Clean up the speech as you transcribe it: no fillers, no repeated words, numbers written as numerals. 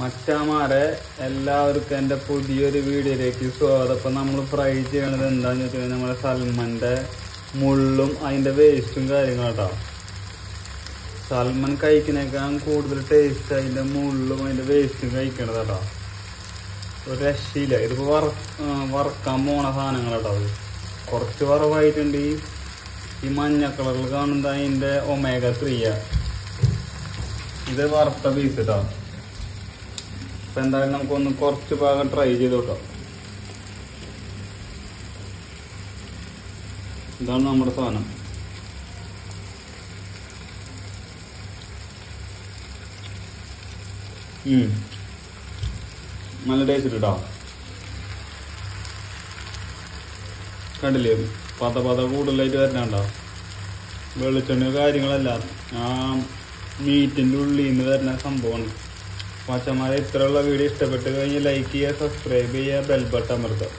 മച്ചാമാരെ എല്ലാവർക്കും എൻ്റെ പുതിയൊരു വീഡിയോയിലേക്ക് സ്വാഗതം. അപ്പം നമ്മൾ ഫ്രൈ ചെയ്യണത് എന്താണെന്ന് വെച്ച് കഴിഞ്ഞാൽ നമ്മുടെ സൽമൻ്റെ മുള്ളും അതിൻ്റെ വേസ്റ്റും കാര്യങ്ങളാട്ടോ. സൽമൺ കഴിക്കുന്നേക്കാൾ കൂടുതൽ ടേസ്റ്റ് അതിൻ്റെ മുള്ളും അതിൻ്റെ വേസ്റ്റും കഴിക്കണതാട്ടോ. ഒരു രക്ഷയില്ല. ഇതിപ്പോൾ വറക്കാൻ പോണ സാധനങ്ങളാട്ടോ. കുറച്ച് വറവായിട്ടുണ്ട്. ഈ മഞ്ഞ കളറിൽ കാണുന്നത് അതിൻ്റെ ഒമേഗ 3 ഇത് വറുത്ത പീസ് കേട്ടോ. അപ്പം എന്തായാലും നമുക്കൊന്ന് കുറച്ച് ഭാഗം ട്രൈ ചെയ്ത് നോക്കാം. ഇതാണ് നമ്മുടെ സാധനം. നല്ല ടേസ്റ്റ് കേട്ടോ. കണ്ടില്ലേ പത കൂടുതലായിട്ട് വരണുണ്ടോ? വെളിച്ചെണ്ണ കാര്യങ്ങളല്ല, ആ മീറ്റിൻ്റെ ഉള്ളിൽ നിന്ന് വരുന്ന സംഭവമാണ്. മച്ചന്മാരെ ഇത്രയുള്ള വീഡിയോ ഇഷ്ടപ്പെട്ട് കഴിഞ്ഞാൽ ലൈക്ക് ചെയ്യുക, സബ്സ്ക്രൈബ് ചെയ്യുക, ബെൽ ബട്ടൺ അമർത്തുക.